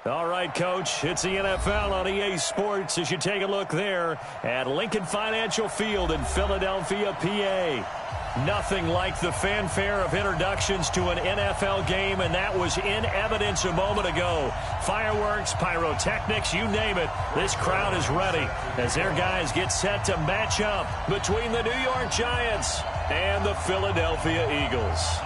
All right, Coach, it's the NFL on EA Sports as you take a look there at Lincoln Financial Field in Philadelphia, PA. Nothing like the fanfare of introductions to an NFL game, and that was in evidence a moment ago. Fireworks, pyrotechnics, you name it. This crowd is ready as their guys get set to match up between the New York Giants and the Philadelphia Eagles.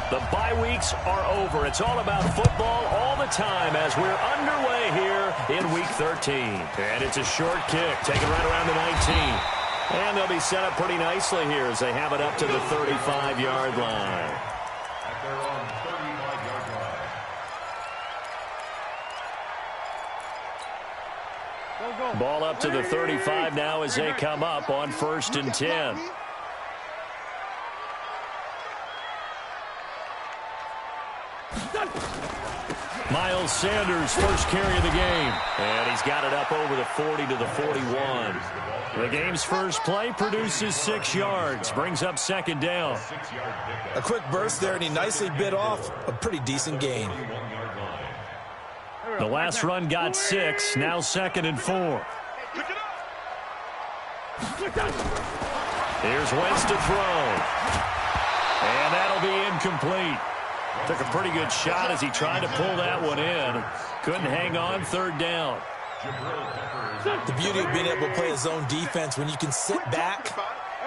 The bye weeks are over. It's all about football all the time as we're underway here in Week 13. And it's a short kick, taken right around the 19. And they'll be set up pretty nicely here as they have it up to the 35-yard line. At their own 35-yard line. Ball up to the 35 now as they come up on 1st and 10. Miles Sanders, first carry of the game. And he's got it up over the 40 to the 41. The game's first play produces 6 yards. Brings up 2nd down. A quick burst there, and he nicely bit off a pretty decent gain. The last run got 6. Now 2nd and 4. Here's Wentz to throw. And that'll be incomplete. Took a pretty good shot as he tried to pull that one in. Couldn't hang on, 3rd down. The beauty of being able to play a zone defense, when you can sit back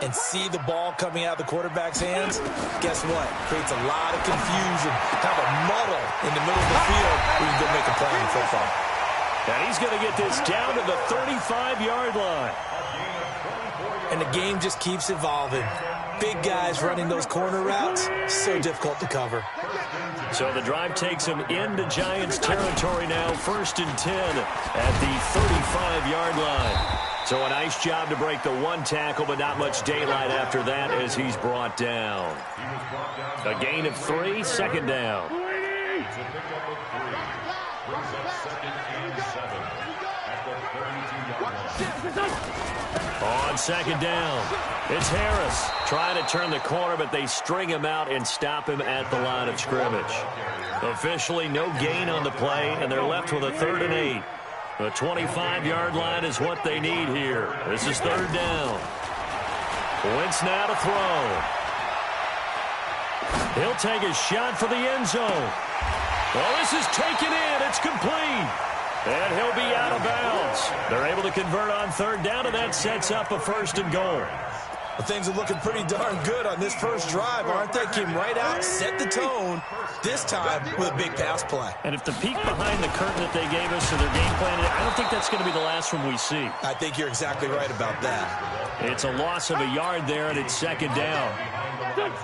and see the ball coming out of the quarterback's hands, guess what? Creates a lot of confusion, kind of a muddle in the middle of the field where you can go make a play in football. And he's going to get this down to the 35-yard line. And the game just keeps evolving. Big guys running those corner routes, so difficult to cover. So the drive takes him into Giants territory now, 1st and 10 at the 35-yard line. So a nice job to break the 1 tackle, but not much daylight after that as he's brought down. A gain of 3, 2nd down. On 2nd down, it's Harris trying to turn the corner, but they string him out and stop him at the line of scrimmage. Officially no gain on the play, and they're left with a 3rd and 8. The 25-yard line is what they need here. This is 3rd down. Wentz now to throw. He'll take a shot for the end zone. Well, this is taken in. It's complete. And he'll be out of bounds. They're able to convert on 3rd down, and that sets up a 1st and goal. Well, things are looking pretty darn good on this first drive, aren't they? Came right out, set the tone, this time with a big pass play. And if the peek behind the curtain that they gave us or their game plan, I don't think that's going to be the last one we see. I think you're exactly right about that. It's a loss of a yard there, and it's 2nd down.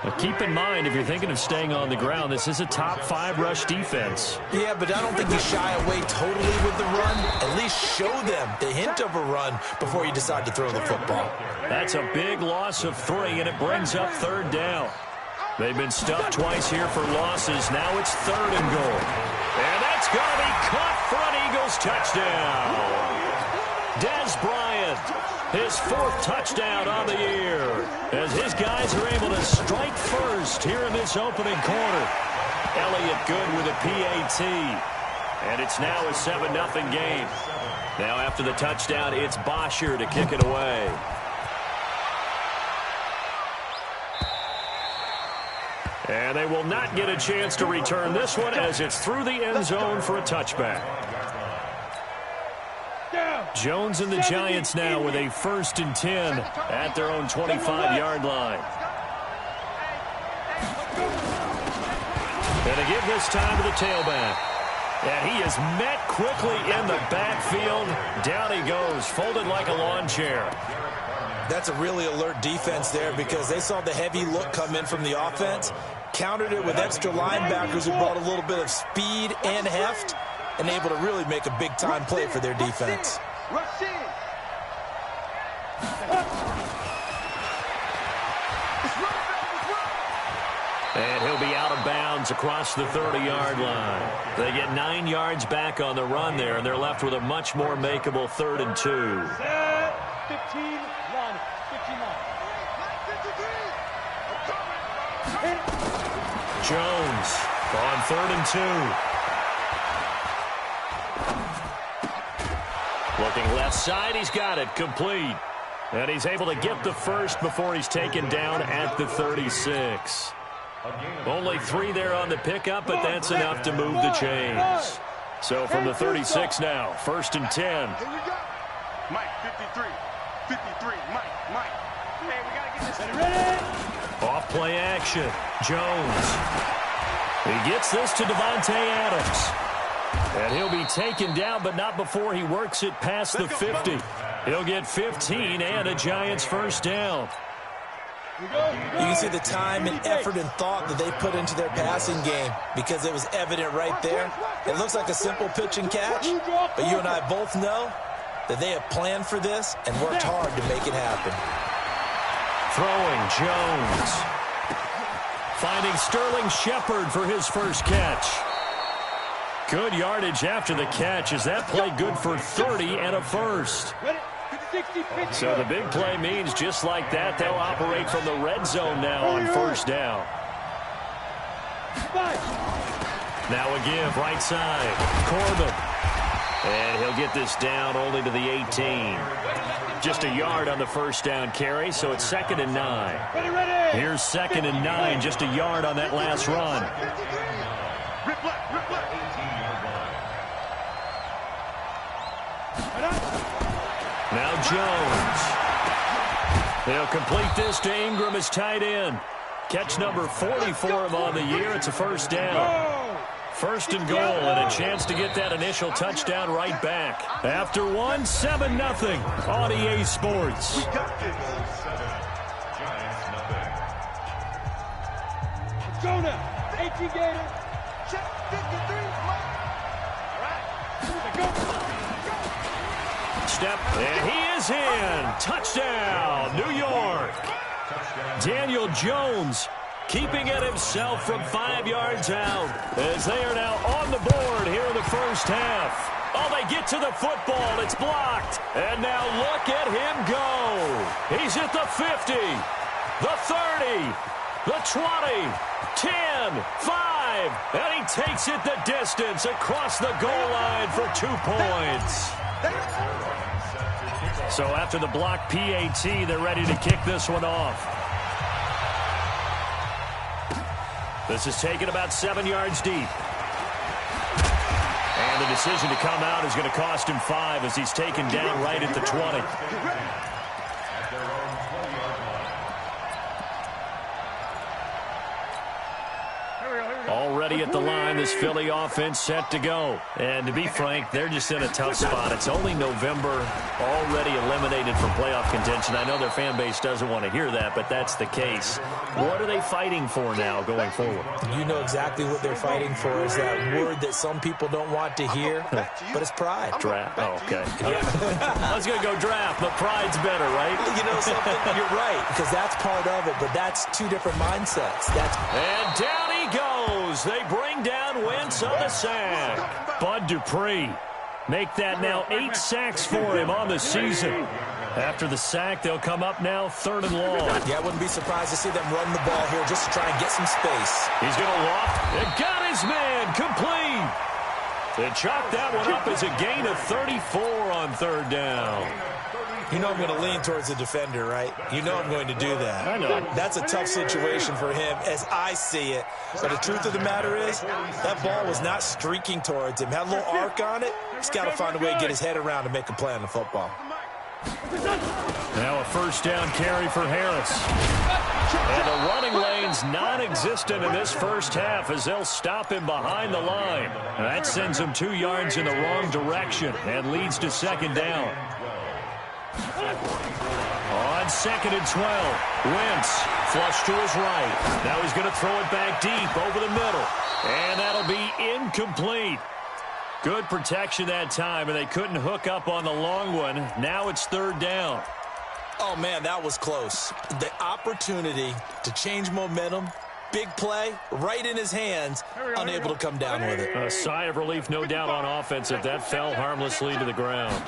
But keep in mind, if you're thinking of staying on the ground, this is a top 5 rush defense. Yeah, but I don't think you shy away totally with the run. At least show them the hint of a run before you decide to throw the football. That's a big loss of 3, and it brings up 3rd down. They've been stuffed twice here for losses. Now it's 3rd and goal. And that's going to be caught for an Eagles touchdown. Dez Bryant, his 4th touchdown on the year, as his guys are able to strike first here in this opening quarter. Elliott good with a PAT. And it's now a 7-0 game. Now after the touchdown, it's Bosher to kick it away. And they will not get a chance to return this one as it's through the end zone for a touchback. Jones and the Giants now with a 1st and 10 at their own 25-yard line. And they give this time to the tailback. And he is met quickly in the backfield. Down he goes, folded like a lawn chair. That's a really alert defense there because they saw the heavy look come in from the offense, countered it with extra linebackers who brought a little bit of speed and heft, and able to really make a big-time play for their defense. And he'll be out of bounds across the 30-yard line. They get 9 yards back on the run there, and they're left with a much more makeable 3rd and 2. 15-1, 59. Jones on 3rd and 2. Looking left side, he's got it, complete. And he's able to get the first before he's taken down at the 36. Only 3 there on the pickup, but that's enough to move the chains. So from the 36 now, 1st and 10. Mike, 53. 53, Mike. Hey, we got to get this Ready? Off play action. Jones. He gets this to Devontae Adams. And he'll be taken down, but not before he works it past the 50. He'll get 15 and a Giants first down. You can see the time and effort and thought that they put into their passing game because it was evident right there. It looks like a simple pitch and catch, but you and I both know that they have planned for this and worked hard to make it happen. Throwing, Jones. Finding Sterling Shepard for his first catch. Good yardage after the catch. Is that play good for 30 and a first? So the big play means just like that, they'll operate from the red zone now on first down. Now a give, right side. Corbin. And he'll get this down only to the 18. Just a yard on the first down carry, so it's 2nd and 9. Here's 2nd and 9, just a yard on that last run. Now Jones. They'll complete this to Ingram as tight end. Catch number 40 for him on the year. It's a first down. 1st and goal and a chance to get that initial touchdown right back. After one, 7-0 on EA Sports. Go now. 18 Gator. Check 53, Mike. All right. Step, and he is in. Touchdown, New York. Daniel Jones keeping it himself from 5 yards out as they are now on the board here in the first half. Oh, they get to the football. It's blocked. And now look at him go. He's at the 50, the 30, the 20, 10, 5, and he takes it the distance across the goal line for 2 points. So after the block PAT, they're ready to kick this one off. This is taken about 7 yards deep. And the decision to come out is going to cost him 5 as he's taken down right at the 20. Already at the line, this Philly offense set to go. And to be frank, they're just in a tough spot. It's only November, already eliminated from playoff contention. I know their fan base doesn't want to hear that, but that's the case. What are they fighting for now going forward? You know exactly what they're fighting for is that word that some people don't want to hear, but it's pride. Draft. Oh, okay. I was going to go draft, but pride's better, right? You know something? You're right, because that's part of it, but that's 2 different mindsets. And down he goes. They bring down Wentz on the sack. Bud Dupree make that now 8 sacks for him on the season. After the sack, they'll come up now 3rd and long. Yeah, I wouldn't be surprised to see them run the ball here just to try and get some space. He's going to loft. And got his man complete. They chalk that one up as a gain of 34 on 3rd down. You know I'm going to lean towards the defender, right? You know I'm going to do that. I know. That's a tough situation for him as I see it. But the truth of the matter is, that ball was not streaking towards him. Had a little arc on it. He's got to find a way to get his head around and make a play on the football. Now a first down carry for Harris. And the running lane's non-existent in this first half as they'll stop him behind the line. That sends him 2 yards in the wrong direction and leads to 2nd down. On 2nd and 12, Wentz flush to his right. Now he's going to throw it back deep over the middle. And that'll be incomplete. Good protection that time, and they couldn't hook up on the long one. Now it's 3rd down. Oh, man, that was close. The opportunity to change momentum, big play, right in his hands, unable to come down with it. A sigh of relief, no doubt, on offense if that fell harmlessly to the ground.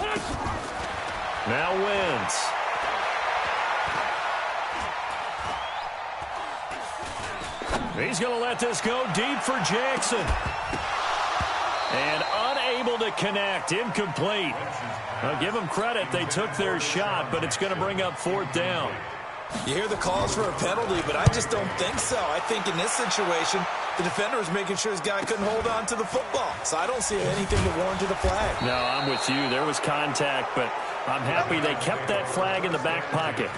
Now Wentz. He's going to let this go deep for Jackson. And unable to connect. Incomplete. I'll give them credit. They took their shot, but it's going to bring up 4th down. You hear the calls for a penalty, but I just don't think so. I think in this situation, the defender was making sure his guy couldn't hold on to the football. So I don't see anything to warrant a flag. No, I'm with you. There was contact, but I'm happy they kept that flag in the back pocket.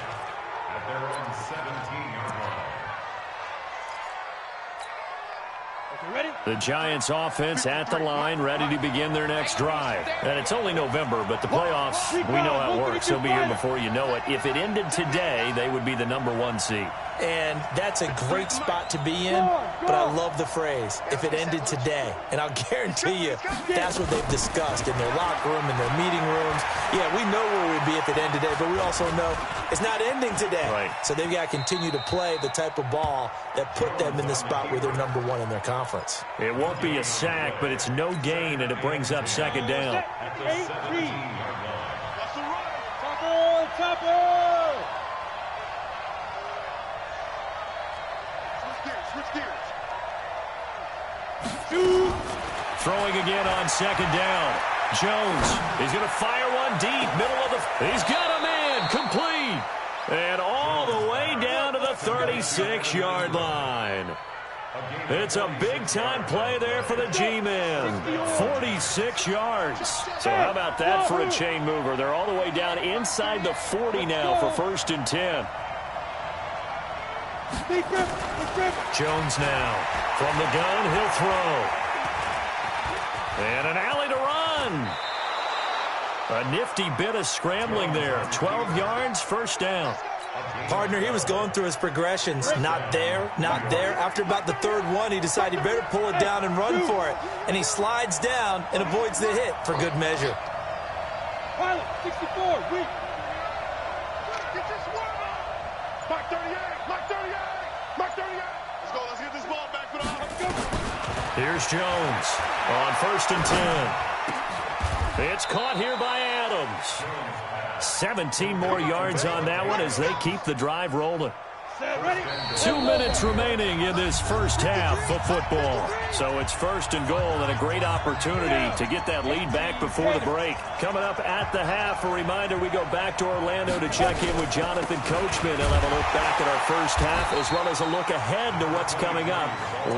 The Giants offense at the line, ready to begin their next drive. And it's only November, but the playoffs, we know how it works. They'll be here before you know it. If it ended today, they would be the #1 seed. And that's a great spot to be in, but I love the phrase, if it ended today. And I'll guarantee you, that's what they've discussed in their locker room, in their meeting rooms. Yeah, we know where we'd be if it ended today, but we also know it's not ending today. Right. So they've got to continue to play the type of ball that put them in the spot where they're #1 in their conference. It won't be a sack, but it's no gain, and it brings up 2nd down. Throwing again on 2nd down. Jones, he's going to fire one deep, middle of the... He's got a man, complete. And all the way down to the 36-yard line. It's a big-time play there for the G-men. 46 yards. So how about that for a chain mover? They're all the way down inside the 40 now for 1st and 10. Jones now. From the gun, he'll throw. And an alley to run. A nifty bit of scrambling there. 12 yards, 1st down. Partner, he was going through his progressions. Not there, not there. After about the 3rd one, he decided he better pull it down and run for it. And he slides down and avoids the hit for good measure. Pilot, 64, weak. Mark 38, Mark 38, Mark 38. Let's go, let's get this ball back for the offense. Here's Jones on 1st and 10. It's caught here by Adams. 17 more yards on that one as they keep the drive rolling. 2 minutes remaining in this first half of football. So it's 1st and goal and a great opportunity to get that lead back before the break. Coming up at the half, a reminder, we go back to Orlando to check in with Jonathan Coachman. He'll have a look back at our first half as well as a look ahead to what's coming up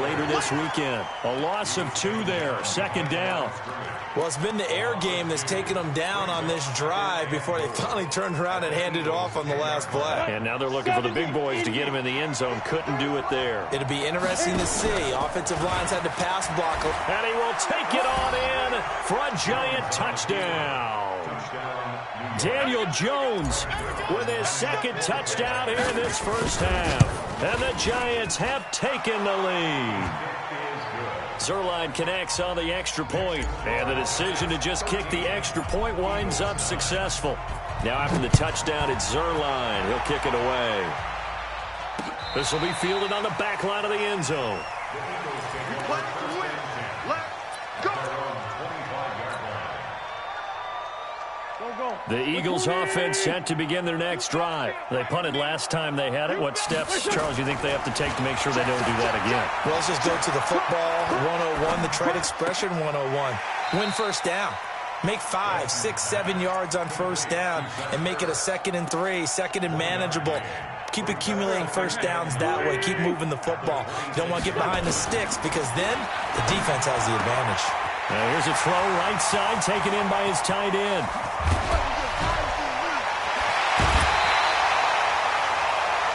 later this weekend. A loss of 2 there, 2nd down. Well, it's been the air game that's taken them down on this drive before they finally turned around and handed it off on the last play. And now they're looking for the big boys to get him in the end zone. Couldn't do it there. It'll be interesting to see. Offensive lines had to pass block. And he will take it on in for a Giant touchdown. Daniel Jones with his 2nd touchdown here in this first half. And the Giants have taken the lead. Zuerlein connects on the extra point, and the decision to just kick the extra point winds up successful. Now after the touchdown, it's Zuerlein. He'll kick it away. This will be fielded on the back line of the end zone. The Eagles offense set to begin their next drive. They punted last time they had it. What steps, Charles, do you think they have to take to make sure they don't do that again? Well, let's just go to the football 101, the trade expression 101. Win 1st down. Make 5, 6, 7 yards on 1st down and make it a 2nd and 3, 2nd and manageable. Keep accumulating 1st downs that way. Keep moving the football. You don't want to get behind the sticks because then the defense has the advantage. Now here's a throw right side taken in by his tight end.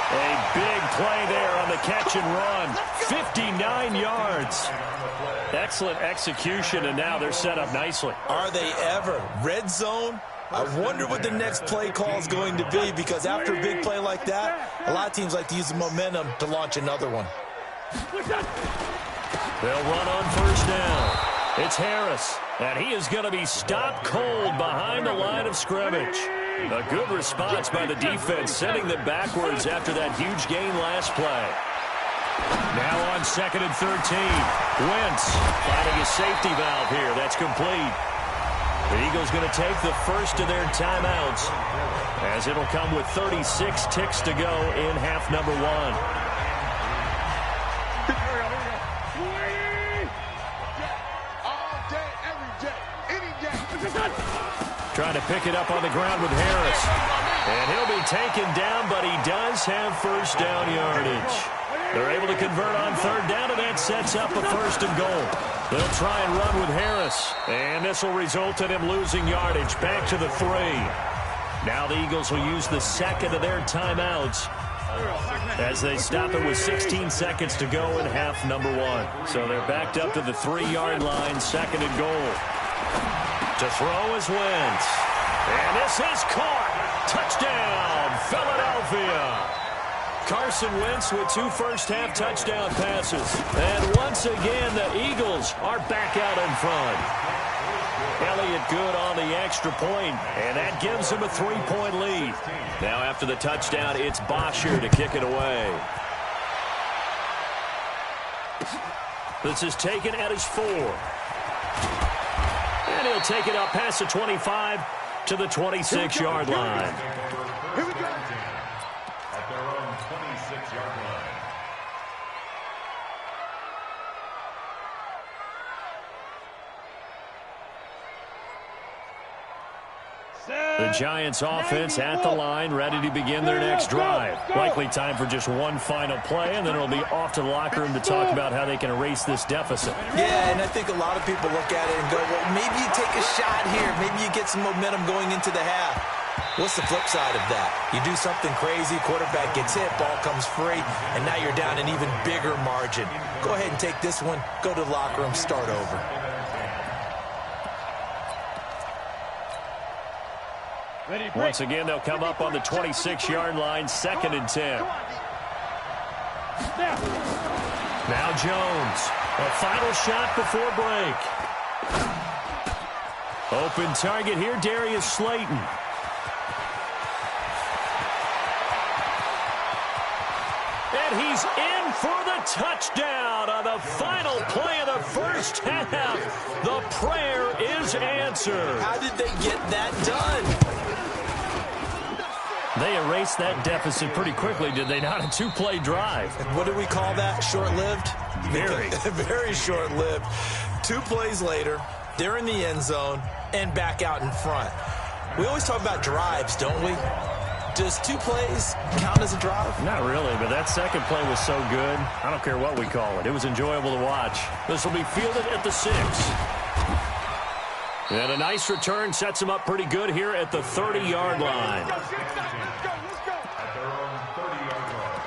A big play there on the catch and run. 59 yards. Excellent execution, and now they're set up nicely. Are they ever? Red zone? I wonder what the next play call is going to be because after a big play like that, a lot of teams like to use the momentum to launch another one. They'll run on 1st down. It's Harris, and he is going to be stopped cold behind the line of scrimmage. A good response by the defense, sending them backwards after that huge gain last play. Now on 2nd and 13. Wentz finding a safety valve here. That's complete. The Eagles going to take the first of their timeouts as it'll come with 36 ticks to go in half number 1. trying to pick it up on the ground with Harris. And he'll be taken down, but he does have first down yardage. They're able to convert on third down, and that sets up a first and goal. They'll try and run with Harris. And this will result in him losing yardage back to the 3. Now the Eagles will use the second of their timeouts as they stop it with 16 seconds to go in half number 1. So they're backed up to the 3-yard line, second and goal. To throw is Wentz. And this is caught. Touchdown, Philadelphia. Carson Wentz with 2 first-half touchdown passes. And once again, the Eagles are back out in front. Elliott good on the extra point, and that gives him a 3-point lead. Now after the touchdown, it's Bosher to kick it away. This is taken at his 4. And he'll take it up past the 25 to the 26-yard line. Here we go. At their own 26-yard line. The Giants offense at the line, ready to begin their next drive. Likely time for just one final play, and then it'll be off to the locker room to talk about how they can erase this deficit. Yeah, and I think a lot of people look at it and go, well, maybe you take a shot here. Maybe you get some momentum going into the half. What's the flip side of that? You do something crazy, quarterback gets hit, ball comes free, and now you're down an even bigger margin. Go ahead and take this one, go to the locker room, start over. Once again, they'll come up on the 26-yard line, second and 10. Now Jones, a final shot before break. Open target here, Darius Slayton. And he's in for the touchdown on the final play of the first half. The prayer is answered. How did they get that done? They erased that deficit pretty quickly, did they not? A 2-play drive. What do we call that? Short-lived? Very. Very short-lived. 2 plays later, they're in the end zone and back out in front. We always talk about drives, don't we? Does 2 plays count as a drive? Not really, but that second play was so good. I don't care what we call it. It was enjoyable to watch. This will be fielded at the 6. And a nice return sets him up pretty good here at the 30-yard line. Let's go. At their own 30-yard line.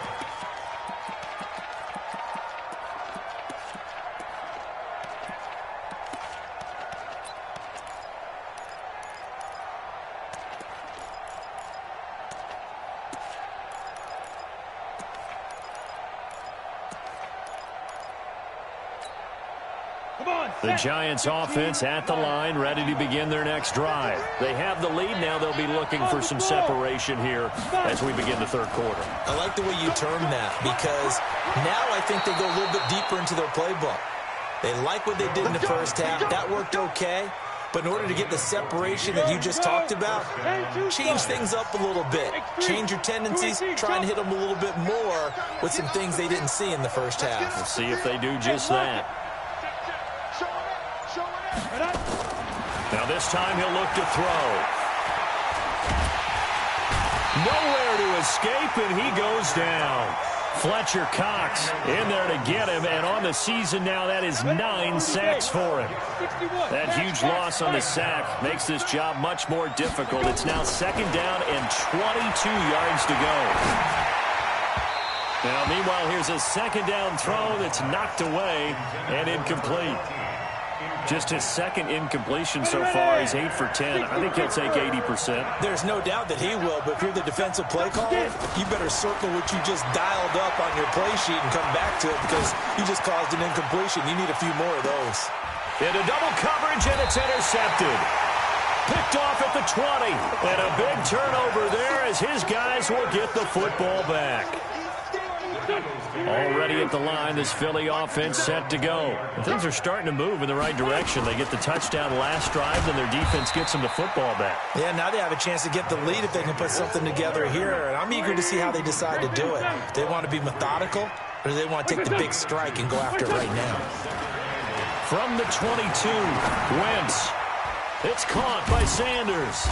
The Giants offense at the line, ready to begin their next drive. They have the lead now. They'll be looking for some separation here as we begin the third quarter. I like the way you term that, because now I think they go a little bit deeper into their playbook. They like what they did in the first half. That worked okay. But in order to get the separation that you just talked about, change things up a little bit. Change your tendencies, try and hit them a little bit more with some things they didn't see in the first half. We'll see if they do just that. Now this time he'll look to throw. Nowhere to escape, and he goes down. Fletcher Cox in there to get him, and on the season now, that is 9 sacks for him. That huge loss on the sack makes this job much more difficult. It's now second down and 22 yards to go. Now, meanwhile, here's a second down throw that's knocked away and incomplete. Just his second incompletion so far. He's 8 for 10. I think he'll take 80%. There's no doubt that he will, but if you're the defensive play caller, you better circle what you just dialed up on your play sheet and come back to it, because you just caused an incompletion. You need a few more of those. Into double coverage, and it's intercepted. Picked off at the 20. And a big turnover there as his guys will get the football back. Already at the line, this Philly offense set to go. And things are starting to move in the right direction. They get the touchdown last drive, then their defense gets them the football back. Yeah, now they have a chance to get the lead if they can put something together here. And I'm eager to see how they decide to do it. Do they want to be methodical, or do they want to take the big strike and go after it right now? From the 22, Wentz. It's caught by Sanders.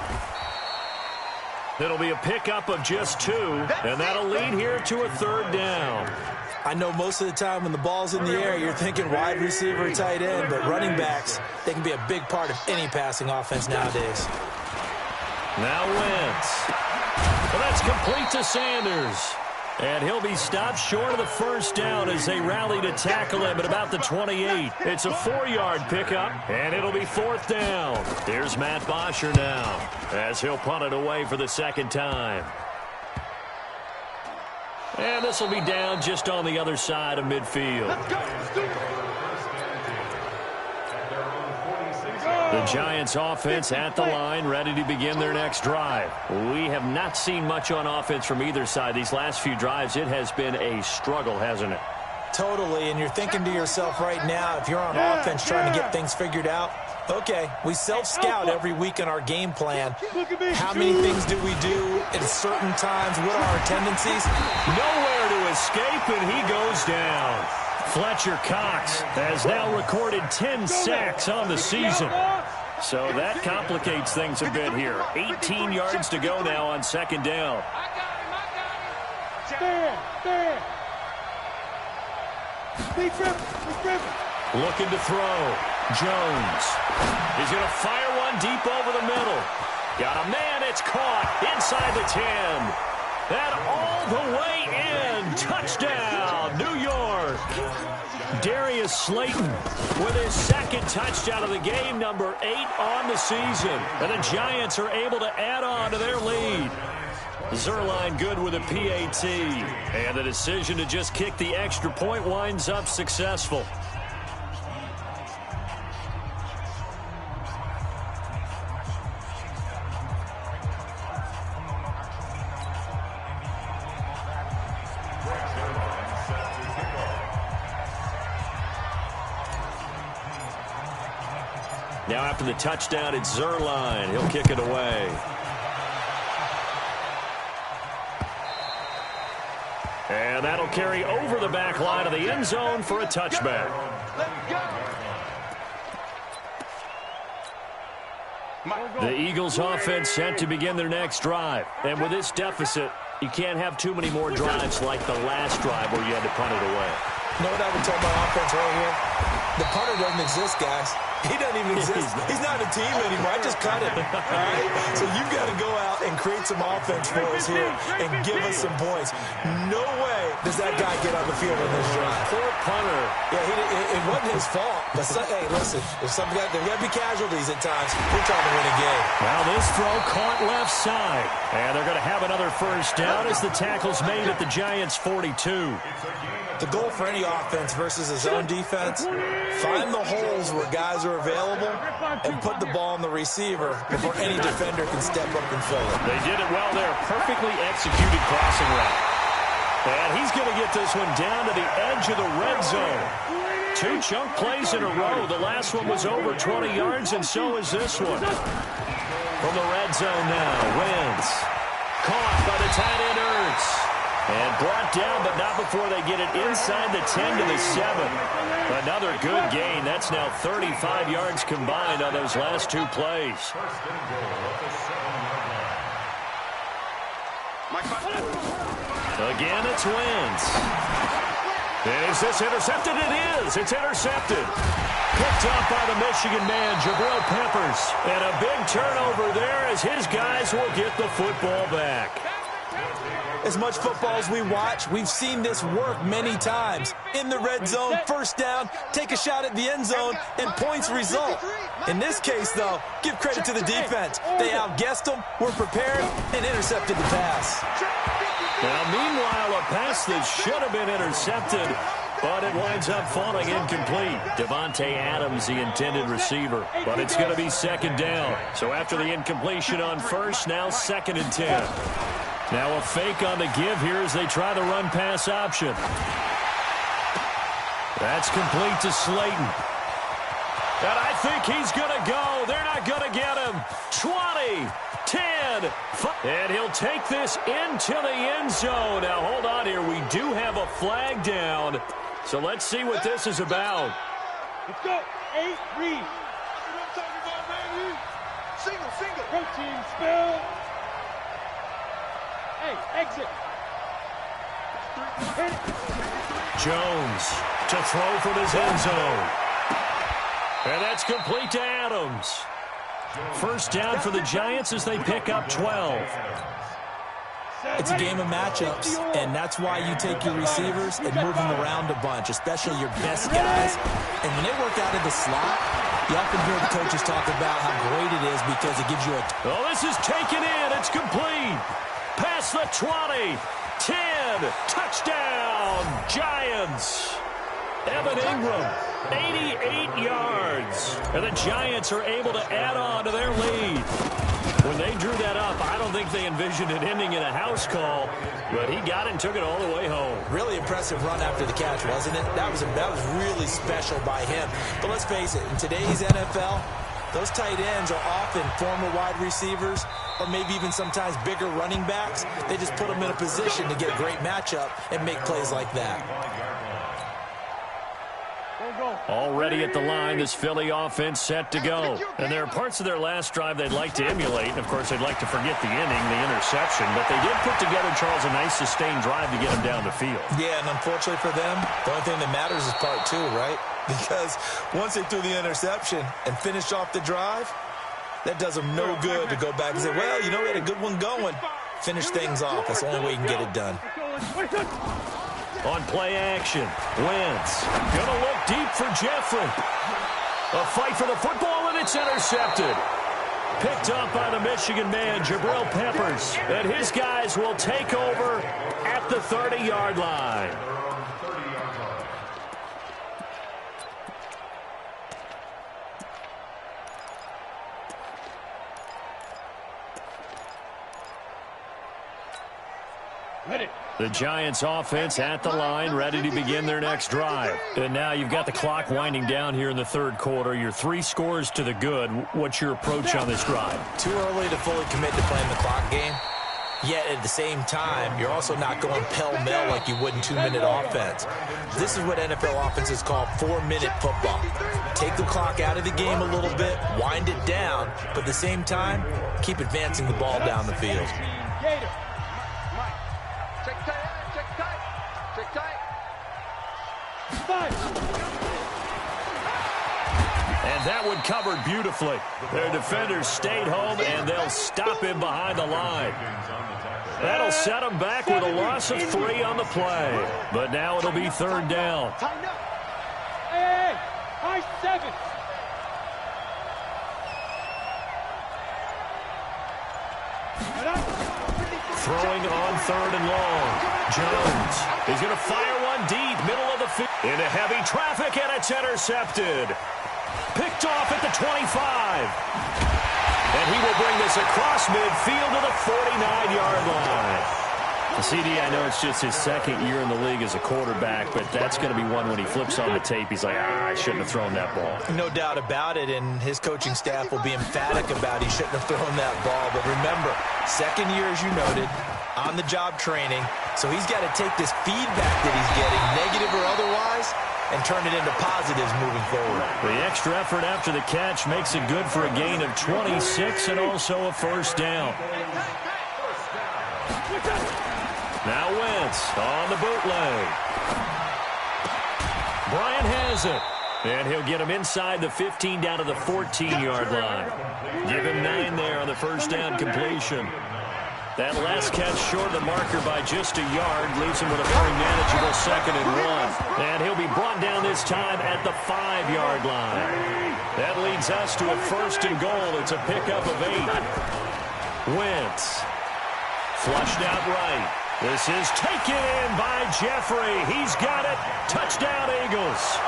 It'll be a pickup of just 2, and that'll lead here to a 3rd down. I know most of the time when the ball's in the air, you're thinking wide receiver or tight end, but running backs, they can be a big part of any passing offense nowadays. Now Wentz. Well, that's complete to Sanders. And he'll be stopped short of the 1st down as they rally to tackle him at about the 28. It's a 4-yard pickup, and it'll be 4th down. Here's Matt Bosher now as he'll punt it away for the 2nd time. And this will be down just on the other side of midfield. The Giants offense at the line, ready to begin their next drive. We have not seen much on offense from either side. These last few drives, it has been a struggle, hasn't it? Totally, and you're thinking to yourself right now, if you're on offense trying to get things figured out, okay, we self-scout every week in our game plan. How many things do we do at certain times? What are our tendencies? Nowhere to escape, and he goes down. Fletcher Cox has now recorded 10 sacks on the season. So that complicates things a bit here. 18 yards to go now on 2nd down. Stand. Looking to throw. Jones. He's going to fire one deep over the middle. Got a man. It's caught inside the 10. And all the way in. Touchdown, New York. Darius Slayton with his 2nd touchdown of the game, number 8 on the season. And the Giants are able to add on to their lead. Zerline good with a PAT. And the decision to just kick the extra point winds up successful. Now after the touchdown, it's Zerline. He'll kick it away. And that'll carry over the back line of the end zone for a touchback. The Eagles offense set to begin their next drive. And with this deficit, you can't have too many more drives like the last drive where you had to punt it away. You know what I would tell my offense right here? The punter doesn't exist, guys. He doesn't even exist. He's not a team anymore. I just cut him. All right? So you've got to go out and create some offense for us here and give us some points. No way does that guy get on the field in this drive. Poor punter. Yeah, it wasn't his fault. But hey, listen, there's got to be casualties at times. We're trying to win a game. Now this throw caught left side. And they're going to have another 1st down as the tackle's made at the Giants' 42. The goal for any offense versus a zone defense, find the holes where guys are available and put the ball on the receiver before any defender can step up and fill it. They did it well there. Perfectly executed crossing route. And he's going to get this one down to the edge of the red zone. 2 chunk plays in a row. The last one was over 20 yards, and so is this one. From the red zone now, Wentz. Caught by the tight end Ertz. And brought down, but not before they get it inside the 10 to the 7. Another good gain. That's now 35 yards combined on those last 2 plays. Again, it's Wentz. And is this intercepted? It is. It's intercepted. Picked up by the Michigan man, Jabril Peppers. And a big turnover there as his guys will get the football back. As much football as we watch, we've seen this work many times. In the red zone, 1st down, take a shot at the end zone, and points result. In this case, though, give credit to the defense. They outguessed them, were prepared, and intercepted the pass. Now, meanwhile, a pass that should have been intercepted, but it winds up falling incomplete. Devontae Adams, the intended receiver, but it's going to be 2nd down. So after the incompletion on 1st, now 2nd and 10. Now a fake on the give here as they try the run-pass option. That's complete to Slayton. And I think he's going to go. They're not going to get him. 20, 10, 5. And he'll take this into the end zone. Now, hold on here. We do have a flag down. So let's see what this is about. Let's go. 8, read. Single. Go team, spill. Hey, exit. Hit it. Jones to throw from his end zone. And that's complete to Adams. First down for the Giants as they pick up 12. It's a game of matchups, and that's why you take your receivers and move them around a bunch, especially your best guys. And when they work out of the slot, you often hear the coaches talk about how great it is because it gives you a... Oh, this is taken in. It's complete. Past the 20. 10. Touchdown, Giants. Evan Ingram, 88 yards. And the Giants are able to add on to their lead. When they drew that up, I don't think they envisioned it ending in a house call, but he got it and took it all the way home. Really impressive run after the catch, wasn't it? That was really special by him. But let's face it, in today's NFL, those tight ends are often former wide receivers or maybe even sometimes bigger running backs. They just put them in a position to get a great matchup and make plays like that. Already at the line, this Philly offense set to go. And there are parts of their last drive they'd like to emulate. And, of course, they'd like to forget the inning, the interception. But they did put together, Charles, a nice sustained drive to get them down the field. Yeah, and unfortunately for them, the only thing that matters is part two, right? Because once they threw the interception and finished off the drive, that does them no good to go back and say, well, you know, we had a good one going. Finish things off. That's the only way you can get it done. On play action, Wentz gonna look deep for Jeffrey. A fight for the football, and it's intercepted. Picked up by the Michigan man, Jabril Peppers. And his guys will take over at the 30-yard line. The Giants offense at the line, ready to begin their next drive. And now you've got the clock winding down here in the third quarter. You're 3 scores to the good. What's your approach on this drive? Too early to fully commit to playing the clock game. Yet at the same time, you're also not going pell-mell like you would in 2-minute offense. This is what NFL offenses call 4-minute football. Take the clock out of the game a little bit, wind it down, but at the same time, keep advancing the ball down the field. And that one covered beautifully. Their defenders stayed home, and they'll stop him behind the line. That'll set them back with a loss of 3 on the play. But now it'll be third down. Hey, high 7. Throwing on third and long. Jones is going to fire one deep, middle of the field. Into heavy traffic, and it's intercepted. Picked off at the 25. And he will bring this across midfield to the 49-yard line. CD, I know it's just his second year in the league as a quarterback, but that's going to be one when he flips on the tape. He's like, I shouldn't have thrown that ball. No doubt about it, and his coaching staff will be emphatic about he shouldn't have thrown that ball. But remember, second year, as you noted, on-the-job training, so he's got to take this feedback that he's getting, negative or otherwise, and turn it into positives moving forward. The extra effort after the catch makes it good for a gain of 26 and also a first down. Now Wentz on the bootleg. Bryant has it. And he'll get him inside the 15 down to the 14-yard line. Give him 9 there on the first down completion. That last catch short of the marker by just a yard leaves him with a very manageable 2nd and 1. And he'll be brought down this time at the 5-yard line. That leads us to a first and goal. It's a pickup of 8. Wentz flushed out right. This is taken in by Jeffrey. He's got it. Touchdown, Eagles.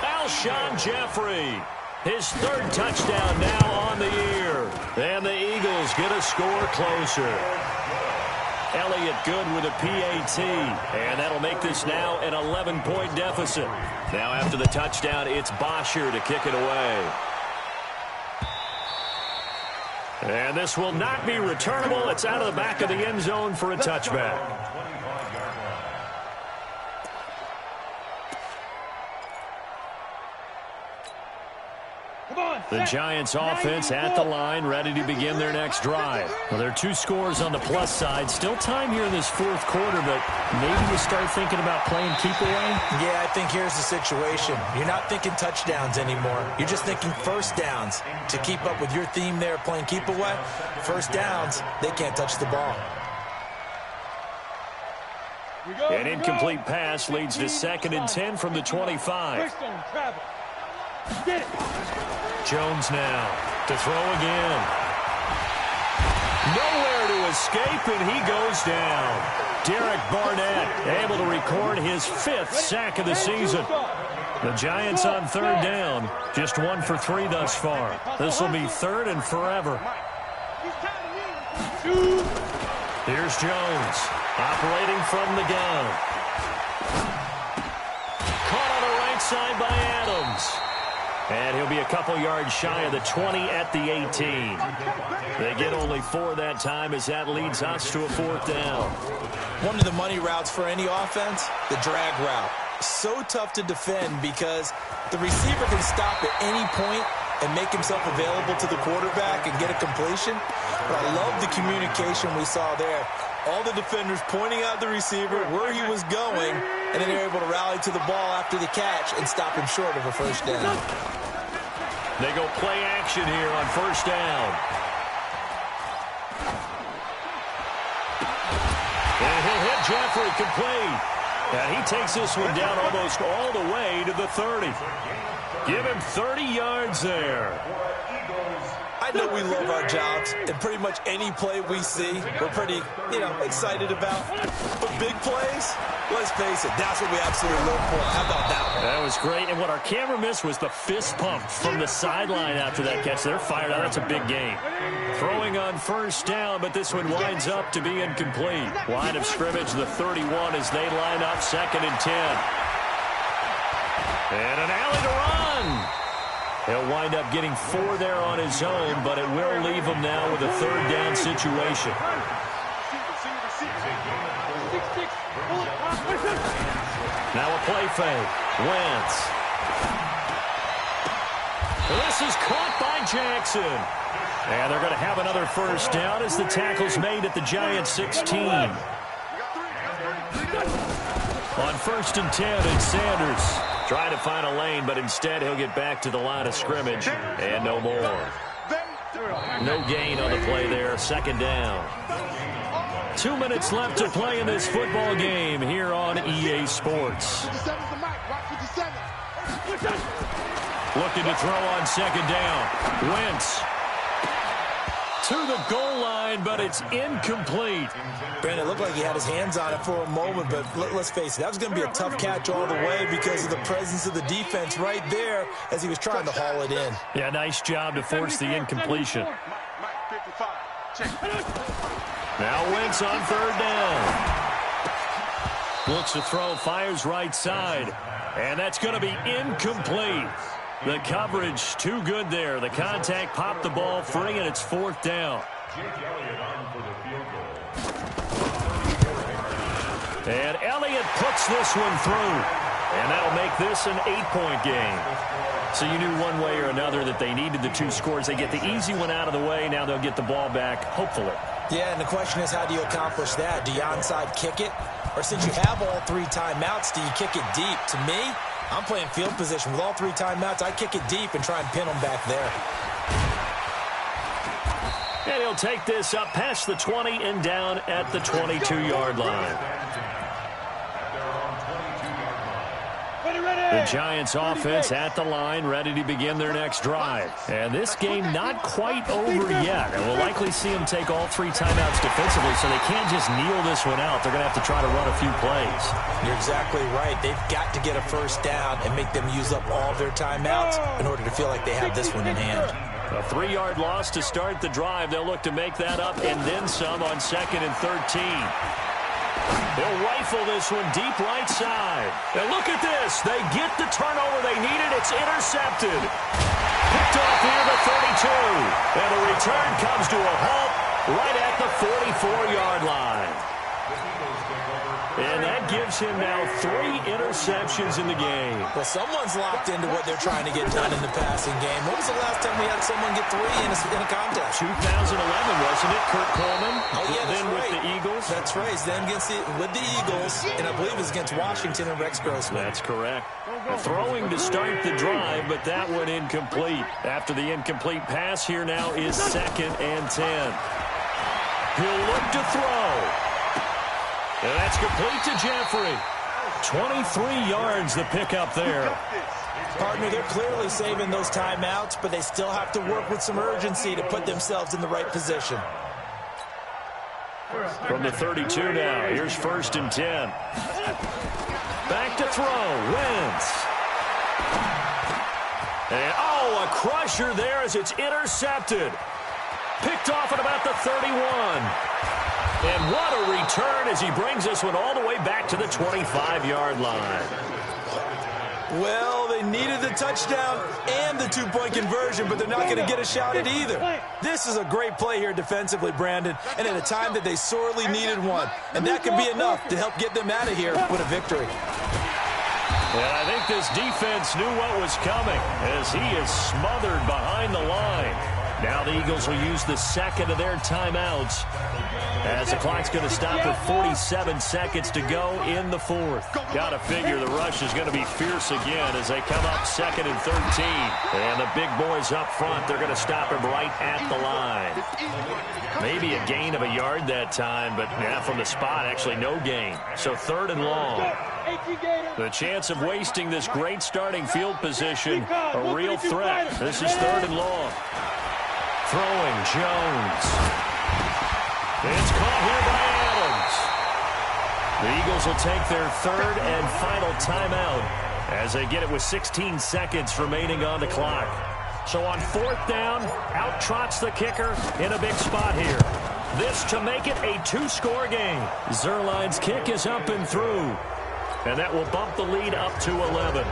Alshon Jeffrey, his 3rd touchdown now on the year. And the Eagles get a score closer. Elliott good with a PAT. And that'll make this now an 11-point deficit. Now after the touchdown, it's Bosher to kick it away. And this will not be returnable. It's out of the back of the end zone for a touchback. The Giants offense at the line, ready to begin their next drive. Well, there are 2 scores on the plus side. Still time here in this 4th quarter, but maybe you start thinking about playing keep away? Yeah, I think here's the situation. You're not thinking touchdowns anymore. You're just thinking first downs. To keep up with your theme there, playing keep away, first downs, they can't touch the ball. An incomplete pass leads to 2nd and 10 from the 25. Jones now to throw again. Nowhere to escape, and he goes down. Derek Barnett able to record his 5th sack of the season. The Giants on 3rd down, just 1 for 3 thus far. This will be 3rd and forever. Here's Jones, operating from the gun. Caught on the right side by Adams. And he'll be a couple yards shy of the 20 at the 18. They get only 4 that time as that leads us to a 4th down. One of the money routes for any offense, the drag route. So tough to defend because the receiver can stop at any point and make himself available to the quarterback and get a completion. But I love the communication we saw there. All the defenders pointing out the receiver, where he was going, and then they're able to rally to the ball after the catch and stop him short of a first down. They go play action here on 1st down. And he'll hit Jeffrey complete. And he takes this one down almost all the way to the 30. Give him 30 yards there. I know we love our jobs, and pretty much any play we see, we're pretty, excited about. But big plays, let's face it, that's what we absolutely live for. How about that one? That was great, and what our camera missed was the fist pump from the sideline after that catch. They're fired out. That's a big game. Throwing on 1st down, but this one winds up to be incomplete. Line of scrimmage, the 31 as they line up 2nd and 10. And an alley to run. He'll wind up getting 4 there on his own, but it will leave him now with a 3rd down situation. Now a play fake. Wentz. This is caught by Jackson. And they're going to have another 1st down as the tackle's made at the Giants' 16. On 1st and 10, it's Sanders. Trying to find a lane, but instead he'll get back to the line of scrimmage. And no more. No gain on the play there. 2nd down. 2 minutes left to play in this football game here on EA Sports. Looking to throw on 2nd down. Wentz to the goal line, but it's incomplete. Brandon, it looked like he had his hands on it for a moment, but let's face it, that was going to be a tough catch all the way because of the presence of the defense right there as he was trying to haul it in. Yeah, nice job to force the incompletion. Now Wentz on 3rd down. Looks to throw, fires right side, and that's going to be incomplete. The coverage too good there. The contact popped the ball free, and it's 4th down. And Elliott puts this one through. And that'll make this an 8-point game. So you knew one way or another that they needed the 2 scores. They get the easy one out of the way. Now they'll get the ball back, hopefully. Yeah, and the question is, how do you accomplish that? Do you onside kick it? Or since you have all 3 timeouts, do you kick it deep? To me, I'm playing field position. With all 3 timeouts, I kick it deep and try and pin them back there. And he'll take this up past the 20 and down at the 22-yard line. The Giants offense at the line, ready to begin their next drive. And this game not quite over yet. And we'll likely see them take all 3 timeouts defensively, so they can't just kneel this one out. They're going to have to try to run a few plays. You're exactly right. They've got to get a 1st down and make them use up all their timeouts in order to feel like they have this one in hand. A 3-yard loss to start the drive. They'll look to make that up and then some on 2nd and 13. They'll rifle this one deep right side. And look at this. They get the turnover they needed. It's intercepted. Picked off near the 32. And the return comes to a halt right at the 44-yard line. And that gives him now 3 interceptions in the game. Well, someone's locked into what they're trying to get done in the passing game. When was the last time we had someone get 3 in a contest? 2011, wasn't it, Kurt Coleman? Oh, yeah, that's then right. with the Eagles. That's right. Then with the Eagles, and I believe it was against Washington and Rex Grossman. That's correct. Throwing to start the drive, but that one incomplete. After the incomplete pass, here now is 2nd and 10. He'll look to throw. And that's complete to Jeffrey. 23 yards the pickup there. Partner, they're clearly saving those timeouts, but they still have to work with some urgency to put themselves in the right position. From the 32 now, here's 1st and 10. Back to throw, Wentz. And, a crusher there as it's intercepted. Picked off at about the 31. And what a return as he brings this one all the way back to the 25-yard line. Well, they needed the touchdown and the 2-point conversion, but they're not going to get a shot at either. This is a great play here defensively, Brandon, and at a time that they sorely needed one. And that could be enough to help get them out of here with a victory. And I think this defense knew what was coming as he is smothered behind the line. Now the Eagles will use the 2nd of their timeouts as the clock's going to stop with 47 seconds to go in the 4th. Got to figure the rush is going to be fierce again as they come up 2nd and 13. And the big boys up front, they're going to stop him right at the line. Maybe a gain of a yard that time, but from the spot, actually no gain. So 3rd and long. The chance of wasting this great starting field position, a real threat. This is 3rd and long. Throwing, Jones. It's caught here by Adams. The Eagles will take their 3rd and final timeout as they get it with 16 seconds remaining on the clock. So on 4th down, out trots the kicker in a big spot here. This to make it a 2-score game. Zerline's kick is up and through. And that will bump the lead up to 11.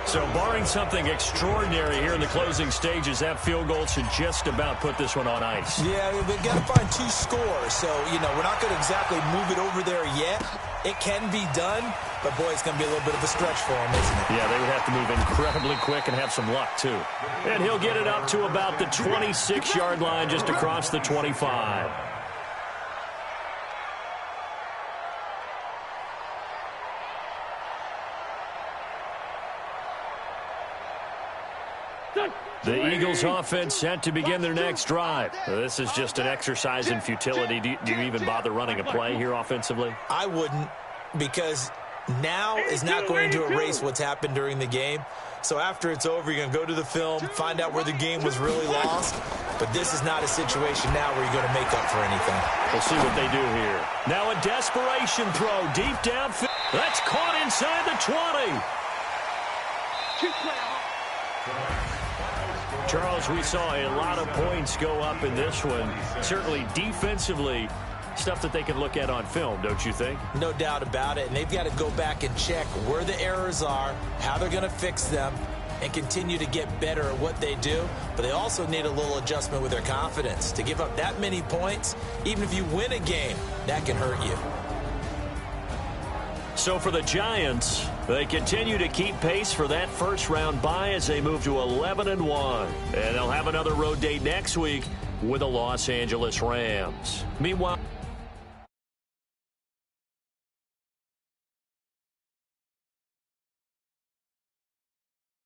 So barring something extraordinary here in the closing stages, that field goal should just about put this one on ice. Yeah, we've got to find 2 scores. So, we're not going to exactly move it over there yet. It can be done, but, boy, it's going to be a little bit of a stretch for them, isn't it? Yeah, they would have to move incredibly quick and have some luck, too. And he'll get it up to about the 26-yard line just across the 25. The Eagles offense set to begin their next drive. This is just an exercise in futility. Do you even bother running a play here offensively? I wouldn't, because now is not going to erase what's happened during the game. So after it's over, you're going to go to the film, find out where the game was really lost. But this is not a situation now where you're going to make up for anything. We'll see what they do here. Now a desperation throw deep downfield. That's caught inside the 20. Charles, we saw a lot of points go up in this one. Certainly defensively, stuff that they can look at on film, don't you think? No doubt about it. And they've got to go back and check where the errors are, how they're going to fix them, and continue to get better at what they do. But they also need a little adjustment with their confidence. To give up that many points, even if you win a game, that can hurt you. So for the Giants, they continue to keep pace for that first-round bye as they move to 11-1. And they'll have another road date next week with the Los Angeles Rams. Meanwhile...